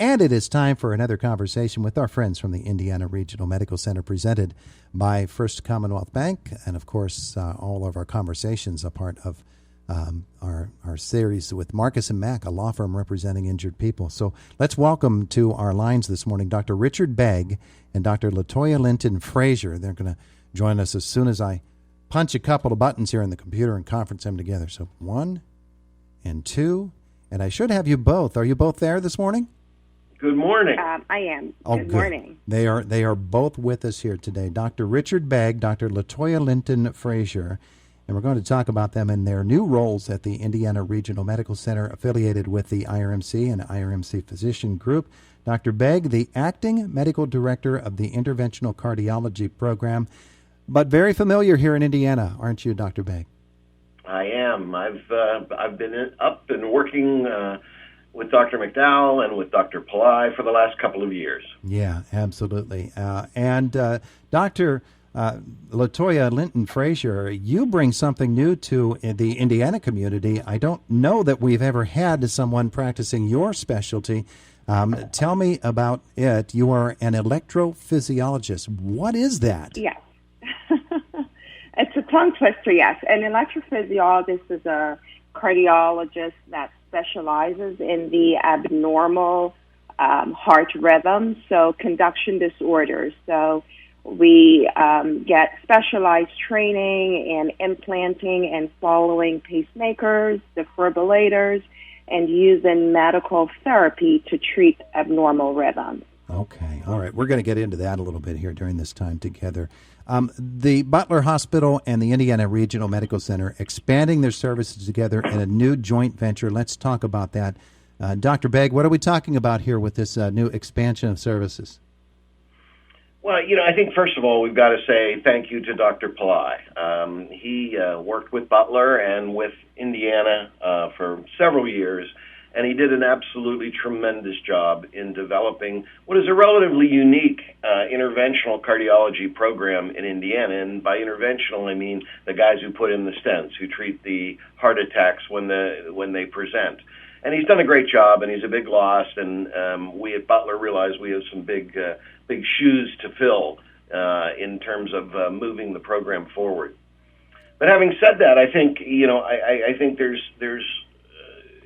And it is time for another conversation with our friends from the Indiana Regional Medical Center, presented by First Commonwealth Bank. And, of course, all of our conversations are part of our series with Marcus & Mack, a law firm representing injured people. So let's welcome to our lines this morning Dr. Richard Begg and Dr. LaToya Linton-Frazier. They're going to join us as soon as I punch a couple of buttons here on the computer and conference them together. So 1 and 2, and I should have you both. Are you both there this morning? Good morning. I am. Oh, good morning. They are both with us here today. Dr. Richard Begg, Dr. LaToya Linton-Frazier, and we're going to talk about them in their new roles at the Indiana Regional Medical Center, affiliated with the IRMC and IRMC Physician Group. Dr. Begg, the Acting Medical Director of the Interventional Cardiology Program, but very familiar here in Indiana, aren't you, Dr. Begg? I am. I've been up and working with Dr. McDowell and with Dr. Pillai for the last couple of years. Yeah, absolutely. And Dr. LaToya Linton-Frazier, you bring something new to the Indiana community. I don't know that we've ever had someone practicing your specialty. Tell me about it. You are an electrophysiologist. What is that? Yes. It's a tongue twister, yes. An electrophysiologist is a cardiologist that specializes in the abnormal heart rhythm, so conduction disorders. So we get specialized training in implanting and following pacemakers, defibrillators, and using medical therapy to treat abnormal rhythms. Okay. All right. We're going to get into that a little bit here during this time together. The Butler Hospital and the Indiana Regional Medical Center expanding their services together in a new joint venture. Let's talk about that. Dr. Begg, what are we talking about here with this new expansion of services? Well, I think first of all, we've got to say thank you to Dr. Pillai. He worked with Butler and with Indiana for several years, and he did an absolutely tremendous job in developing what is a relatively unique interventional cardiology program in Indiana. And by interventional, I mean the guys who put in the stents, who treat the heart attacks when they present. And he's done a great job, and he's a big loss. And we at Butler realize we have some big shoes to fill in terms of moving the program forward. But having said that, I think I think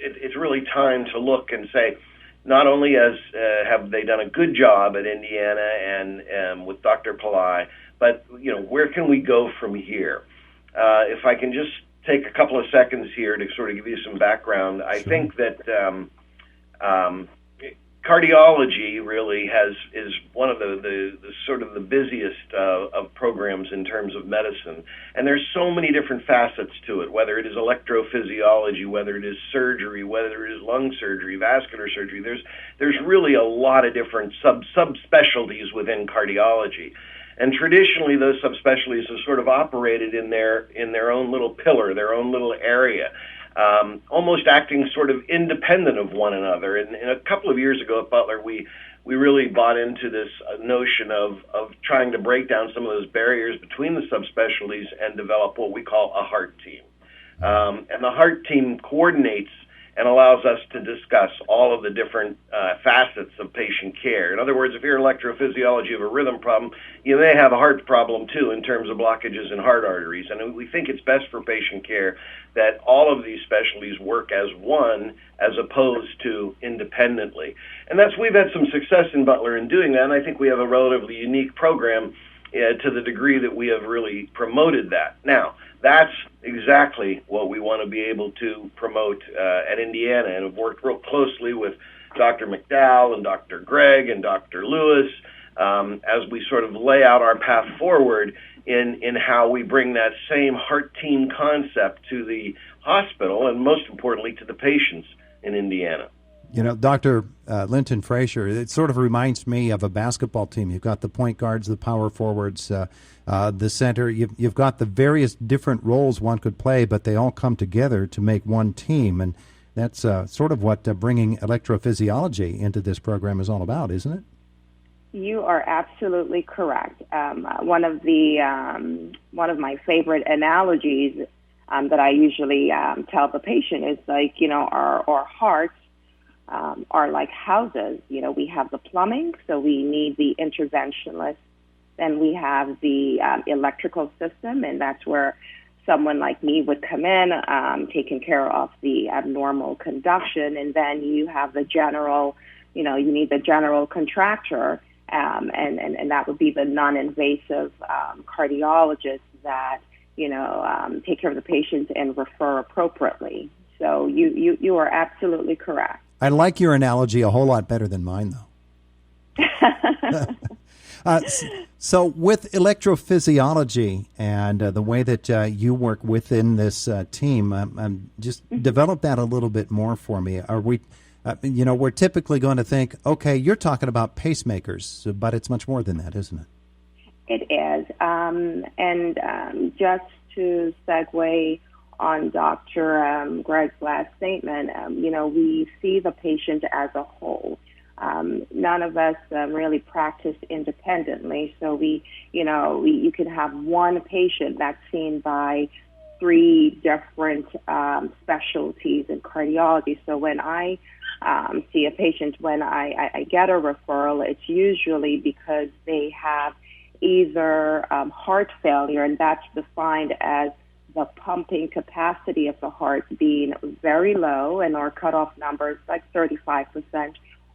it's really time to look and say, not only have they done a good job at Indiana and with Dr. Pillai, but where can we go from here? If I can just take a couple of seconds here to sort of give you some background, I think that cardiology really is one of the sort of the busiest of programs in terms of medicine, and there's so many different facets to it. Whether it is electrophysiology, whether it is surgery, whether it is lung surgery, vascular surgery, there's really a lot of different subspecialties within cardiology. And traditionally, those subspecialties have sort of operated in their own little pillar, their own little area, almost acting sort of independent of one another. And a couple of years ago at Butler, we really bought into this notion of trying to break down some of those barriers between the subspecialties and develop what we call a heart team. And the heart team coordinates and allows us to discuss all of the different facets of patient care. In other words, if you're electrophysiology of a rhythm problem, you may have a heart problem too in terms of blockages in heart arteries. And we think it's best for patient care that all of these specialties work as one as opposed to independently. And we've had some success in Butler in doing that, and I think we have a relatively unique program to the degree that we have really promoted that. Now, that's exactly what we want to be able to promote at Indiana, and have worked real closely with Dr. McDowell and Dr. Gregg and Dr. Lewis as we sort of lay out our path forward in how we bring that same heart team concept to the hospital and, most importantly, to the patients in Indiana. Dr. Linton-Frazier, it sort of reminds me of a basketball team. You've got the point guards, the power forwards, the center. You've got the various different roles one could play, but they all come together to make one team. And that's sort of what bringing electrophysiology into this program is all about, isn't it? You are absolutely correct. One of my favorite analogies that I usually tell the patient is like, our hearts are like houses. We have the plumbing, so we need the interventionalist. Then we have the electrical system, and that's where someone like me would come in, taking care of the abnormal conduction. And then you have the general, you need the general contractor, and that would be the non-invasive cardiologist that, take care of the patient and refer appropriately. So you are absolutely correct. I like your analogy a whole lot better than mine, though. So with electrophysiology and the way that you work within this team, just develop that a little bit more for me. Are we, we're typically going to think, okay, you're talking about pacemakers, but it's much more than that, isn't it? It is. And just to segue on Dr. Greg's last statement, we see the patient as a whole. None of us really practice independently, so you can have one patient that's seen by 3 different specialties in cardiology. So when I see a patient, when I get a referral, it's usually because they have either heart failure, and that's defined as the pumping capacity of the heart being very low, and our cutoff number is like 35%.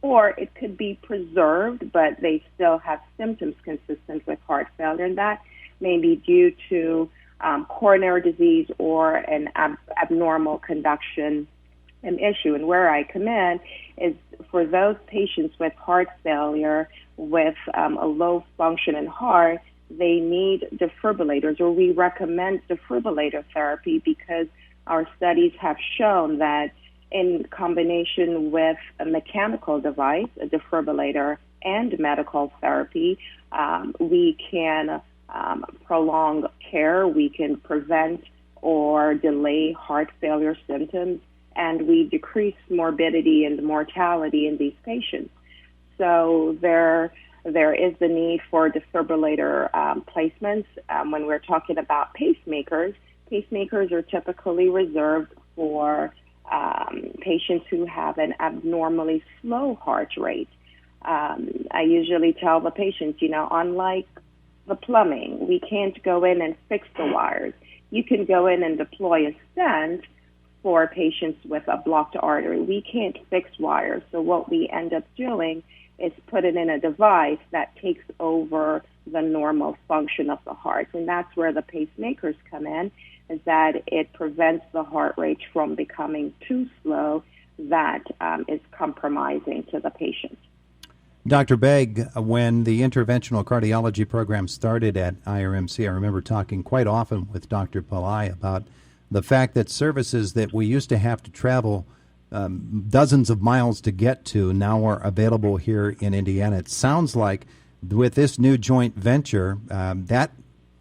Or it could be preserved, but they still have symptoms consistent with heart failure, and that may be due to coronary disease or an abnormal conduction issue. And where I come in is for those patients with heart failure with a low function in heart, they need defibrillators, or we recommend defibrillator therapy because our studies have shown that in combination with a mechanical device, a defibrillator, and medical therapy, we can prolong care, we can prevent or delay heart failure symptoms, and we decrease morbidity and mortality in these patients. So there is the need for defibrillator placements. When we're talking about pacemakers, pacemakers are typically reserved for patients who have an abnormally slow heart rate. I usually tell the patients, unlike the plumbing, we can't go in and fix the wires. You can go in and deploy a stent for patients with a blocked artery. We can't fix wires. So what we end up doing is putting in a device that takes over the normal function of the heart. And that's where the pacemakers come in, is that it prevents the heart rate from becoming too slow that is compromising to the patient. Dr. Begg, when the interventional cardiology program started at IRMC, I remember talking quite often with Dr. Pillai about the fact that services that we used to have to travel dozens of miles to get to now are available here in Indiana. It sounds like with this new joint venture, that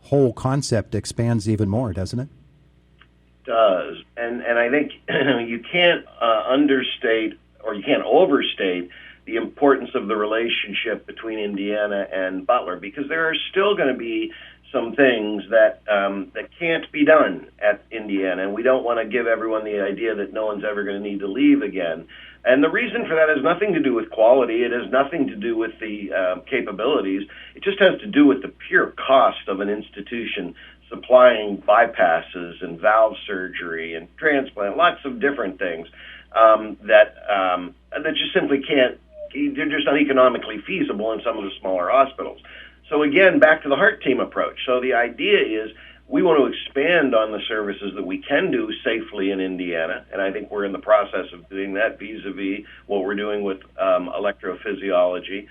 whole concept expands even more, doesn't it? Does. And I think you can't understate or you can't overstate the importance of the relationship between Indiana and Butler, because there are still going to be some things that can't be done at Indiana, and we don't want to give everyone the idea that no one's ever going to need to leave again. And the reason for that has nothing to do with quality. It has nothing to do with the capabilities. It just has to do with the pure cost of an institution supplying bypasses and valve surgery and transplant, lots of different things that just simply can't. They're just not economically feasible in some of the smaller hospitals. So again, back to the heart team approach. So the idea is we want to expand on the services that we can do safely in Indiana, and I think we're in the process of doing that vis-a-vis what we're doing with electrophysiology.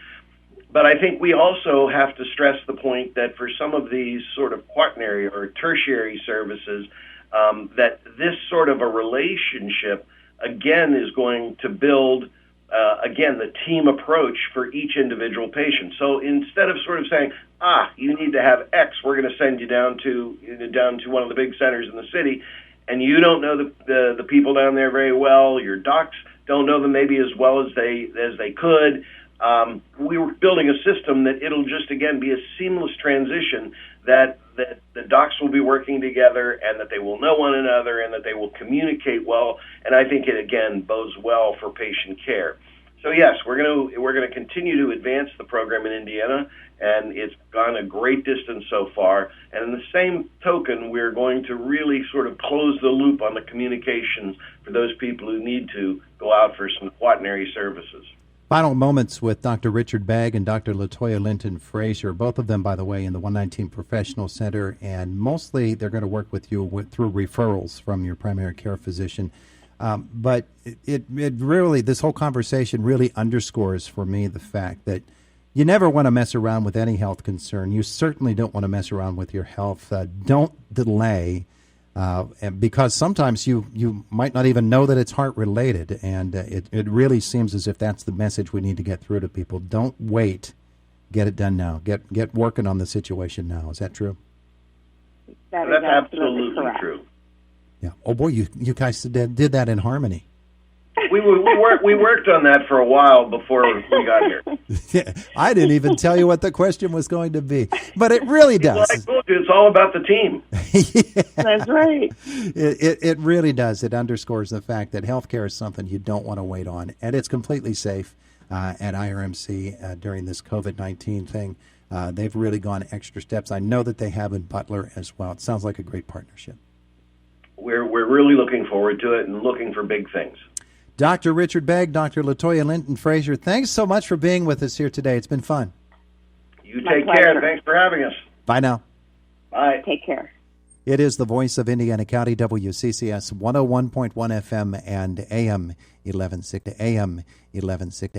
But I think we also have to stress the point that for some of these sort of quaternary or tertiary services, that this sort of a relationship, again, is going to build again, the team approach for each individual patient. So instead of sort of saying, you need to have X, we're going to send you down to one of the big centers in the city, and you don't know the people down there very well, your docs don't know them maybe as well as they could, we were building a system that it'll just, again, be a seamless transition that the docs will be working together and that they will know one another and that they will communicate well. And I think it, again, bodes well for patient care. So, yes, we're going to continue to advance the program in Indiana, and it's gone a great distance so far. And in the same token, we're going to really sort of close the loop on the communications for those people who need to go out for some quaternary services. Final moments with Dr. Richard Begg and Dr. LaToya Linton-Frazier, both of them, by the way, in the 119 Professional Center, and mostly they're going to work with you through referrals from your primary care physician. But it really, this whole conversation really underscores for me the fact that you never want to mess around with any health concern. You certainly don't want to mess around with your health. Don't delay. Because sometimes you might not even know that it's heart-related, and it really seems as if that's the message we need to get through to people. Don't wait. Get it done now. Get working on the situation now. Is that true? That's absolutely true. Yeah. Oh, boy, you guys did that in harmony. We worked on that for a while before we got here. Yeah, I didn't even tell you what the question was going to be, but it really does. Well, I told you, it's all about the team. Yeah. That's right. It really does. It underscores the fact that healthcare is something you don't want to wait on, and it's completely safe at IRMC during this COVID-19 thing. They've really gone extra steps. I know that they have in Butler as well. It sounds like a great partnership. We're really looking forward to it and looking for big things. Dr. Richard Begg, Dr. LaToya Linton-Frazier, thanks so much for being with us here today. It's been fun. You take care. Thanks for having us. Bye now. Bye. Take care. It is the voice of Indiana County, WCCS 101.1 FM and AM 1160, AM 1160.